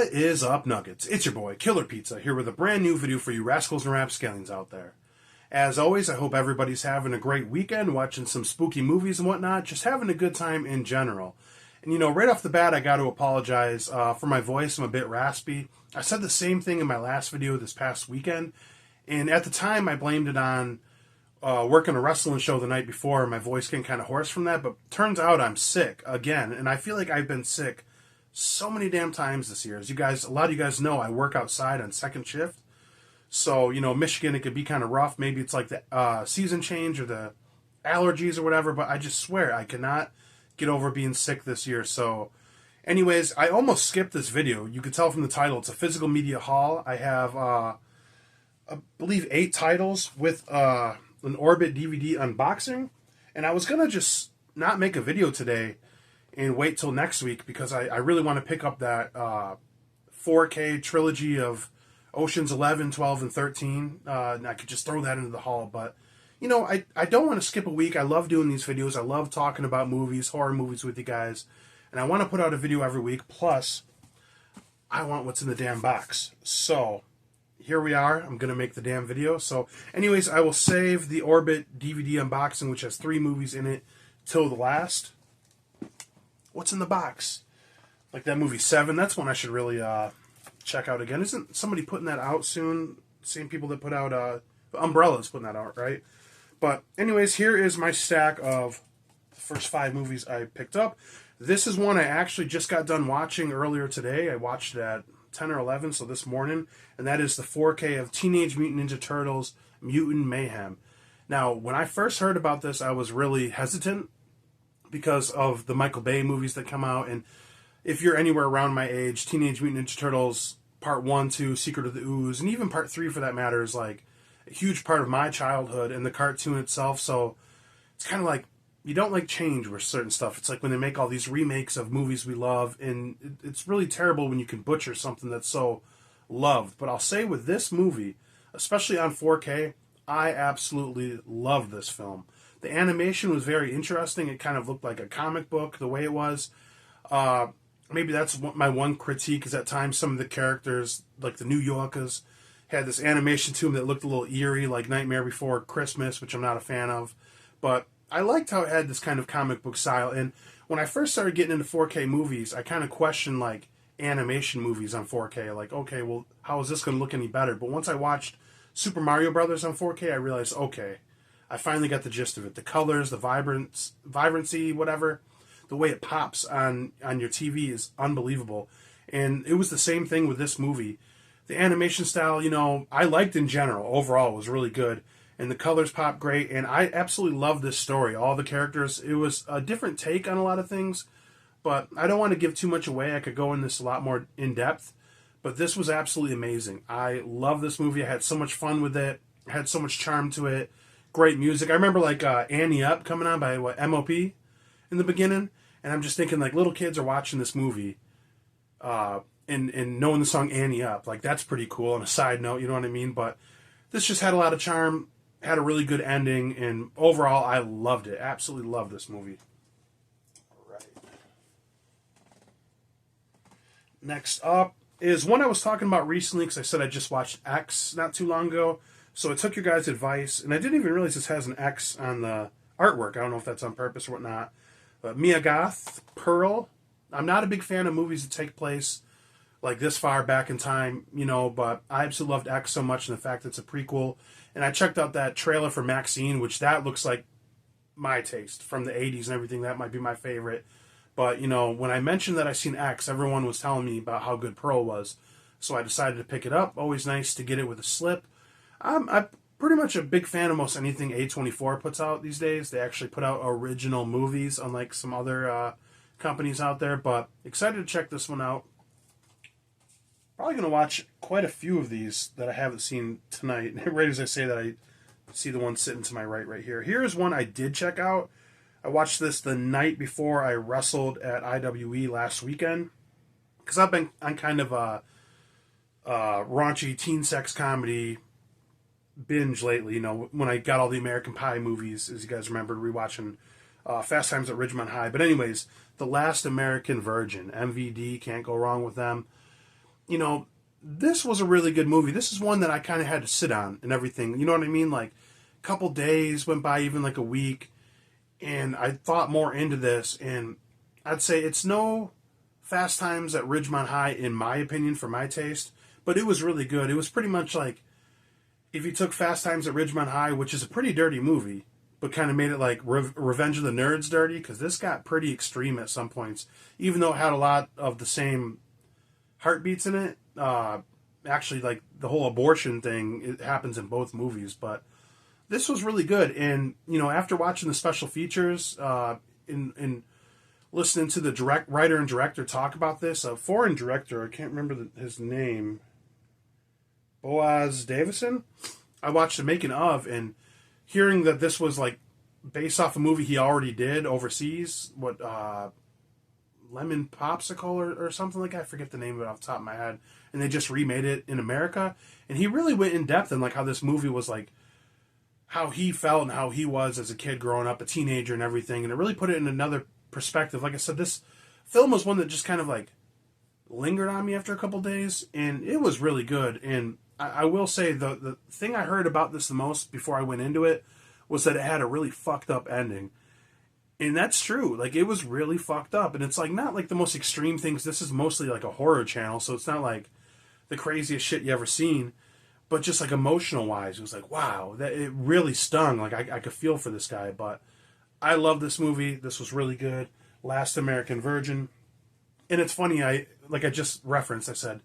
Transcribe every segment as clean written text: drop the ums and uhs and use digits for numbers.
What is up, Nuggets? It's your boy, Killer Pizza, here with a brand new video for you rascals and rapscallions out there. As always, I hope everybody's having a great weekend, watching some spooky movies and whatnot, just having a good time in general. And right off the bat, I got to apologize for my voice. I'm a bit raspy. I said the same thing in my last video this past weekend, and at the time, I blamed it on working a wrestling show the night before, and my voice getting kind of hoarse from that, but turns out I'm sick again, and I feel like I've been sick so many damn times this year. As a lot of you guys know, I work outside on second shift. So, Michigan, it could be kind of rough. Maybe it's like the season change or the allergies or whatever, but I just swear I cannot get over being sick this year. So, anyways, I almost skipped this video. You could tell from the title, it's a physical media haul. I have, I believe, 8 titles with an Orbit DVD unboxing. And I was going to just not make a video today and wait till next week because I really want to pick up that 4K trilogy of Oceans 11, 12, and 13. And I could just throw that into the haul. But, I don't want to skip a week. I love doing these videos. I love talking about movies, horror movies with you guys. And I want to put out a video every week. Plus, I want what's in the damn box. So, here we are. I'm going to make the damn video. So, anyways, I will save the Orbit DVD unboxing, which has 3 movies in it, till the last. What's in the box? Like that movie 7, that's one I should really check out again. Isn't somebody putting that out soon? Same people that put out Umbrella's putting that out, right? But anyways, here is my stack of the first 5 movies I picked up. This is one I actually just got done watching earlier today. I watched it at 10 or 11, so this morning. And that is the 4K of Teenage Mutant Ninja Turtles Mutant Mayhem. Now, when I first heard about this, I was really hesitant because of the Michael Bay movies that come out. And if you're anywhere around my age, Teenage Mutant Ninja Turtles Part 1, 2, Secret of the Ooze, and even Part 3 for that matter is like a huge part of my childhood and the cartoon itself. So it's kind of like you don't like change with certain stuff. It's like when they make all these remakes of movies we love, and it's really terrible when you can butcher something that's so loved. But I'll say with this movie, especially on 4K, I absolutely love this film. The animation was very interesting. It kind of looked like a comic book, the way it was. Maybe that's my one critique, is at times some of the characters, like the New Yorkers, had this animation to them that looked a little eerie, like Nightmare Before Christmas, which I'm not a fan of. But I liked how it had this kind of comic book style. And when I first started getting into 4K movies, I kind of questioned, like, animation movies on 4K. Like, okay, well, how is this going to look any better? But once I watched Super Mario Brothers on 4K, I realized, okay, I finally got the gist of it. The colors, the vibrancy, whatever, the way it pops on your TV is unbelievable. And it was the same thing with this movie. The animation style, I liked in general. Overall, it was really good. And the colors pop great. And I absolutely love this story. All the characters, it was a different take on a lot of things. But I don't want to give too much away. I could go in this a lot more in depth. But this was absolutely amazing. I love this movie. I had so much fun with it. I had so much charm to it. Great music. I remember Annie Up coming on by M.O.P. in the beginning, and I'm just thinking like little kids are watching this movie, and knowing the song Annie Up, like that's pretty cool. On a side note, you know what I mean? But this just had a lot of charm, had a really good ending, and overall I loved it. Absolutely loved this movie. All right. Next up is one I was talking about recently because I said I just watched X not too long ago. So I took your guys' advice, and I didn't even realize this has an X on the artwork. I don't know if that's on purpose or whatnot. But Mia Goth, Pearl. I'm not a big fan of movies that take place like this far back in time, but I absolutely loved X so much, and the fact that it's a prequel. And I checked out that trailer for Maxine, which that looks like my taste from the 80s and everything. That might be my favorite. But, when I mentioned that I seen X, everyone was telling me about how good Pearl was. So I decided to pick it up. Always nice to get it with a slip. I'm pretty much a big fan of most anything A24 puts out these days. They actually put out original movies, unlike some other companies out there. But excited to check this one out. Probably going to watch quite a few of these that I haven't seen tonight. Right as I say that, I see the one sitting to my right here. Here's one I did check out. I watched this the night before I wrestled at IWE last weekend. Because I've been on kind of a raunchy teen sex comedy binge lately, when I got all the American Pie movies, as you guys remember, rewatching Fast Times at Ridgemont High. But anyways, The Last American Virgin, MVD, can't go wrong with them. you know, this was a really good movie. This is one that I kind of had to sit on and everything. You know what I mean? Like, a couple days went by, even like a week, and I thought more into this, and I'd say it's no Fast Times at Ridgemont High, in my opinion, for my taste, but it was really good. It was pretty much like if you took Fast Times at Ridgemont High, which is a pretty dirty movie, but kind of made it like Revenge of the Nerds dirty, because this got pretty extreme at some points, even though it had a lot of the same heartbeats in it. Actually, like the whole abortion thing, it happens in both movies, but this was really good. And, you know, after watching the special features, in listening to the writer and director talk about this, a foreign director, I can't remember his name, Boaz Davison, I watched the making of, and hearing that this was like based off a movie he already did overseas, Lemon Popsicle or something like that, I forget the name of it off the top of my head, and they just remade it in America, and he really went in depth in like how this movie was like, how he felt and how he was as a kid growing up, a teenager and everything, and it really put it in another perspective. Like I said, this film was one that just kind of like lingered on me after a couple days, and it was really good. And I will say the thing I heard about this the most before I went into it was that it had a really fucked up ending. And that's true. Like, it was really fucked up. And it's like not like the most extreme things. This is mostly like a horror channel, so it's not like the craziest shit you ever seen. But just like emotional wise, it was like, wow, that it really stung. Like I could feel for this guy. But I love this movie. This was really good. Last American Virgin. And it's funny, I just referenced, I said,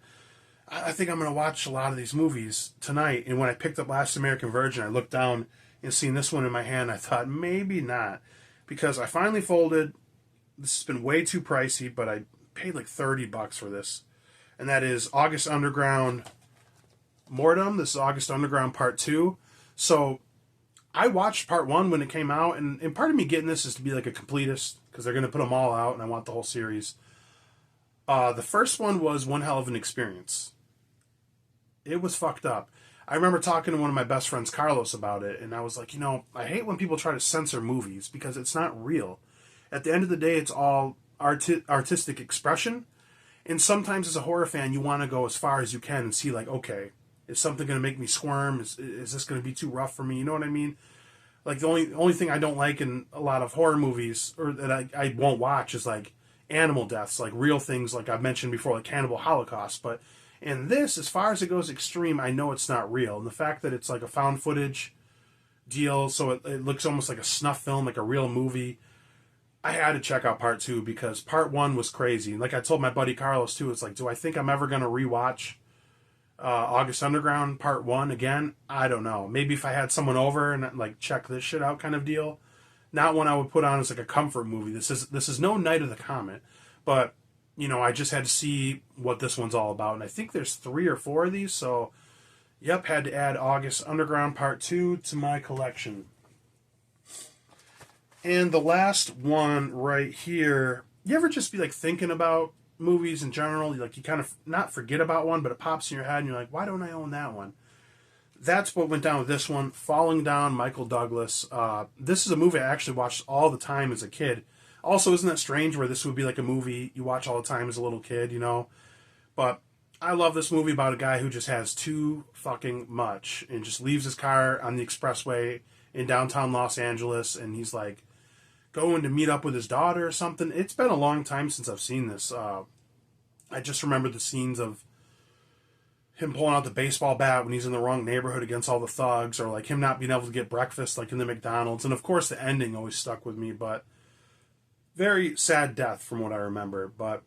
I think I'm going to watch a lot of these movies tonight. And when I picked up Last American Virgin, I looked down and seen this one in my hand. I thought, maybe not. Because I finally folded. This has been way too pricey, but I paid like $30 for this. And that is August Underground Mortem. This is August Underground Part 2. So I watched Part 1 when it came out, and part of me getting this is to be like a completist, because they're going to put them all out, and I want the whole series. The first one was one hell of an experience. It was fucked up. I remember talking to one of my best friends, Carlos, about it, and I was like, you know, I hate when people try to censor movies, because it's not real. At the end of the day, it's all artistic expression, and sometimes as a horror fan, you want to go as far as you can and see, like, okay, is something going to make me squirm? Is this going to be too rough for me? You know what I mean? Like, the only thing I don't like in a lot of horror movies, or that I won't watch, is like animal deaths, like real things, like I've mentioned before, like Cannibal Holocaust. But in this, as far as it goes extreme, I know it's not real. And the fact that it's like a found footage deal, so it looks almost like a snuff film, like a real movie, I had to check out Part 2, because Part 1 was crazy. And like I told my buddy Carlos too, it's like, do I think I'm ever going to rewatch August Underground Part 1 again? I don't know. Maybe if I had someone over and like check this shit out kind of deal. Not one I would put on as like a comfort movie. This is no Night of the Comet, but you know, I just had to see what this one's all about. And I think there's 3 or 4 of these, so yep, had to add August Underground Part 2 to my collection. And the last one right here, you ever just be like thinking about movies in general, like you kind of not forget about one, but it pops in your head and you're like, why don't I own that one? That's what went down with this one, Falling Down, Michael Douglas. This is a movie I actually watched all the time as a kid. Also, isn't that strange where this would be like a movie you watch all the time as a little kid, you know? But I love this movie about a guy who just has too fucking much and just leaves his car on the expressway in downtown Los Angeles, and he's like going to meet up with his daughter or something. It's been a long time since I've seen this. I just remember the scenes of him pulling out the baseball bat when he's in the wrong neighborhood against all the thugs, or like him not being able to get breakfast like in the McDonald's. And of course the ending always stuck with me, but very sad death from what I remember. But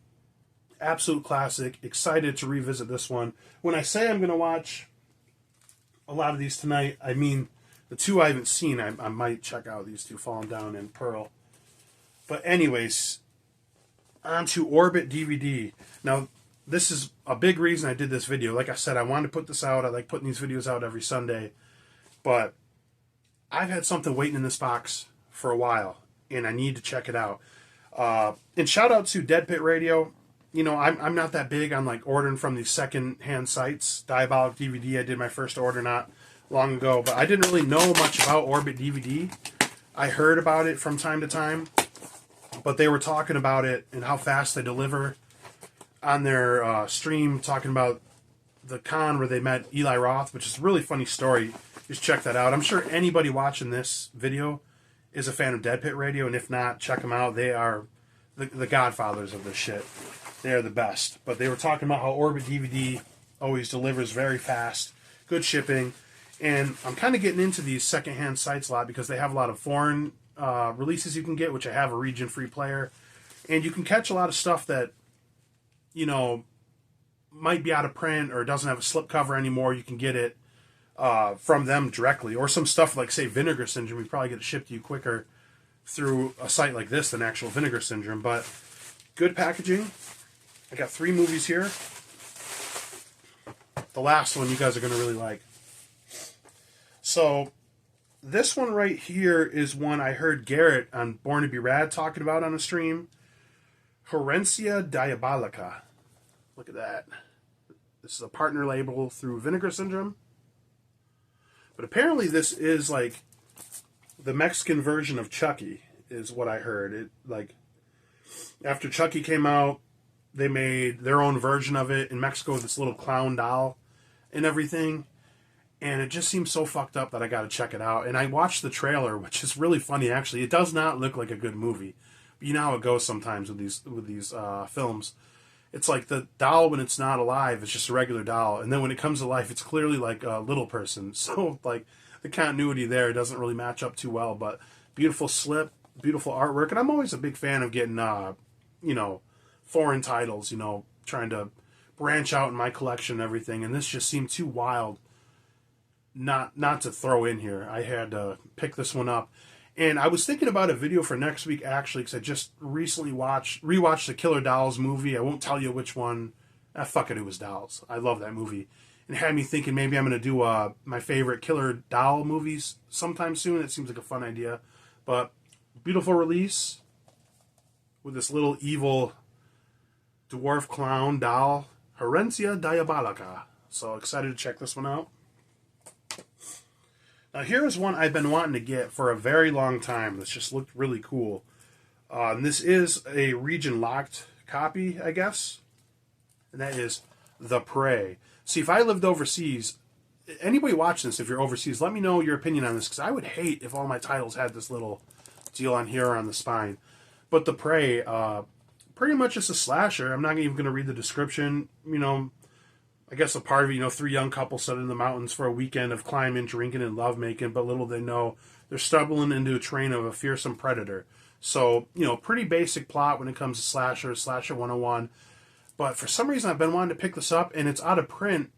absolute classic. Excited to revisit this one. When I say I'm going to watch a lot of these tonight, I mean the 2 I haven't seen. I might check out these 2, Falling Down and Pearl. But anyways, on to Orbit DVD. Now, this is a big reason I did this video. Like I said, I wanted to put this out. I like putting these videos out every Sunday. But I've had something waiting in this box for a while, and I need to check it out. And shout out to Dead Pit Radio. You know, I'm not that big on like ordering from these second-hand sites. Diabolic DVD, I did my first order not long ago, but I didn't really know much about Orbit DVD. I heard about it from time to time, but they were talking about it and how fast they deliver. on their stream talking about the con where they met Eli Roth, which is a really funny story. Just check that out. I'm sure anybody watching this video is a fan of Dead Pit Radio, and if not, check them out. They are the godfathers of this shit. They are the best. But they were talking about how Orbit DVD always delivers very fast, good shipping, and I'm kind of getting into these secondhand sites a lot because they have a lot of foreign releases you can get, which I have a region-free player, and you can catch a lot of stuff that, you know, might be out of print or doesn't have a slipcover anymore. You can get it from them directly, or some stuff like, say, Vinegar Syndrome. You probably get it shipped to you quicker through a site like this than actual Vinegar Syndrome. But good packaging. I got 3 movies here. The last one you guys are going to really like. So this one right here is one I heard Garrett on Born to Be Rad talking about on a stream. Herencia D Bala. Look at that. This is a partner label through Vinegar Syndrome. But apparently this is like the Mexican version of Chucky, is what I heard. It, like, after Chucky came out, they made their own version of it in Mexico with this little clown doll and everything. And it just seems so fucked up that I got to check it out. And I watched the trailer, which is really funny, actually. It does not look like a good movie. But you know how it goes sometimes with these films. It's like the doll, when it's not alive, it's just a regular doll. And then when it comes to life, it's clearly like a little person. So, like, the continuity there doesn't really match up too well. But beautiful slip, beautiful artwork. And I'm always a big fan of getting, you know, foreign titles, you know, trying to branch out in my collection and everything. And this just seemed too wild not to throw in here. I had to pick this one up. And I was thinking about a video for next week, actually, because I just recently rewatched the Killer Dolls movie. I won't tell you which one. Fuck it, it was Dolls. I love that movie. And it had me thinking maybe I'm going to do my favorite Killer Doll movies sometime soon. It seems like a fun idea. But beautiful release with this little evil dwarf clown doll, Herencia D Bala. So excited to check this one out. Now here is one I've been wanting to get for a very long time. This just looked really cool. And this is a region-locked copy, I guess. And that is The Prey. See, if I lived overseas, anybody watching this, if you're overseas, let me know your opinion on this, because I would hate if all my titles had this little deal on here or on the spine. But The Prey, pretty much it's a slasher. I'm not even going to read the description. You know, I guess a part of it, you know, 3 young couples set in the mountains for a weekend of climbing, drinking, and lovemaking, but little they know, they're stumbling into a train of a fearsome predator. So, you know, pretty basic plot when it comes to slasher 101. But for some reason, I've been wanting to pick this up, and it's out of print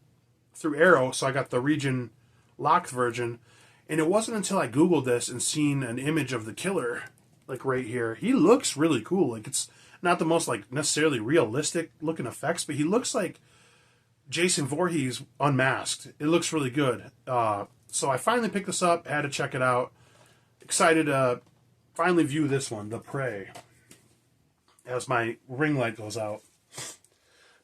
through Arrow, so I got the region locked version. And it wasn't until I Googled this and seen an image of the killer, like right here. He looks really cool. Like, it's not the most, like, necessarily realistic looking effects, but he looks like Jason Voorhees unmasked. It looks really good. So I finally picked this up, had to check it out. Excited to finally view this one, The Prey, as my ring light goes out.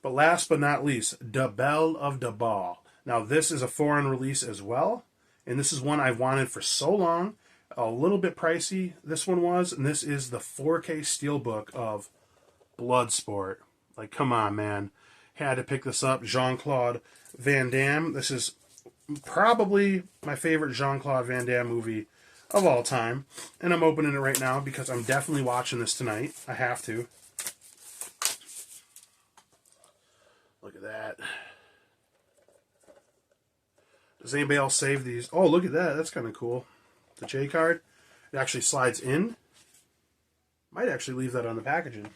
But last but not least, The Belle of the Ball. Now this is a foreign release as well, and this is one I've wanted for so long. A little bit pricey, this one was, and this is the 4K Steelbook of Bloodsport. Like, come on, man. Had to pick this up. Jean-Claude Van Damme. This is probably my favorite Jean-Claude Van Damme movie of all time. And I'm opening it right now because I'm definitely watching this tonight. I have to. Look at that. Does anybody else save these? Oh, look at that. That's kind of cool. The J card. It actually slides in. Might actually leave that on the packaging.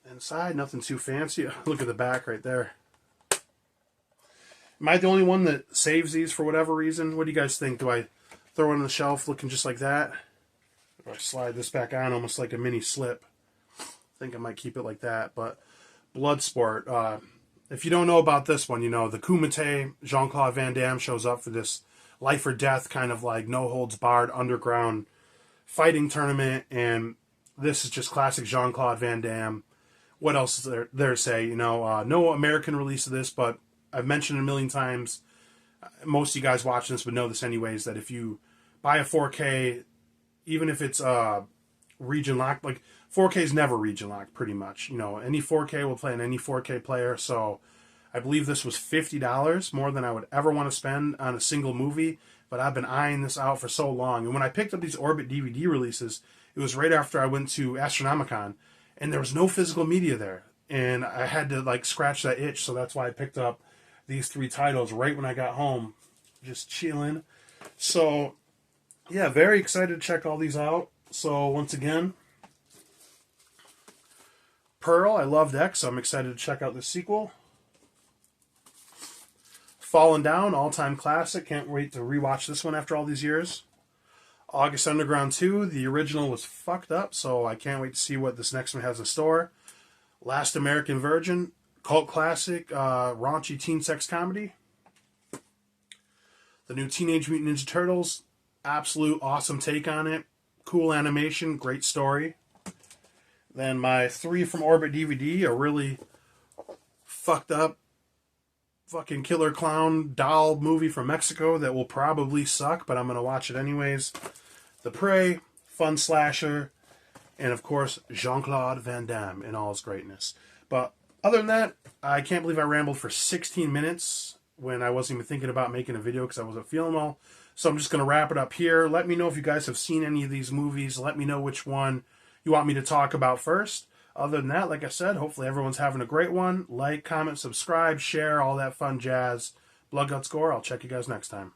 Inside, nothing too fancy. Look at the back right there. Am I the only one that saves these for whatever reason? What do you guys think? Do I throw it on the shelf looking just like that? Or I slide this back on almost like a mini slip? I think I might keep it like that. But Bloodsport. If you don't know about this one, you know, the Kumite, Jean-Claude Van Damme shows up for this life or death kind of like no-holds-barred underground fighting tournament. And this is just classic Jean-Claude Van Damme. What else is there to say? You know, no American release of this, but I've mentioned it a million times. Most of you guys watching this would know this anyways, that if you buy a 4K, even if it's region locked. Like 4K is never region locked, pretty much. You know, any 4K will play in any 4K player. So I believe this was $50, more than I would ever want to spend on a single movie. But I've been eyeing this out for so long. And when I picked up these Orbit DVD releases, it was right after I went to Astronomicon, and there was no physical media there. And I had to like scratch that itch, so that's why I picked up these 3 titles right when I got home, just chilling. So, yeah, very excited to check all these out. So, once again, Pearl, I loved X, so I'm excited to check out the sequel. Fallen Down, all-time classic. Can't wait to rewatch this one after all these years. August Underground 2, the original was fucked up, so I can't wait to see what this next one has in store. Last American Virgin, cult classic, raunchy teen sex comedy. The new Teenage Mutant Ninja Turtles, absolute awesome take on it. Cool animation, great story. Then my 3 from Orbit DVD, a really fucked up fucking killer clown doll movie from Mexico that will probably suck, but I'm going to watch it anyways. The Prey, fun slasher, and of course, Jean-Claude Van Damme in all his greatness. But other than that, I can't believe I rambled for 16 minutes when I wasn't even thinking about making a video because I wasn't feeling well. So I'm just going to wrap it up here. Let me know if you guys have seen any of these movies. Let me know which one you want me to talk about first. Other than that, like I said, hopefully everyone's having a great one. Like, comment, subscribe, share, all that fun jazz. Blood Guts Gore. I'll check you guys next time.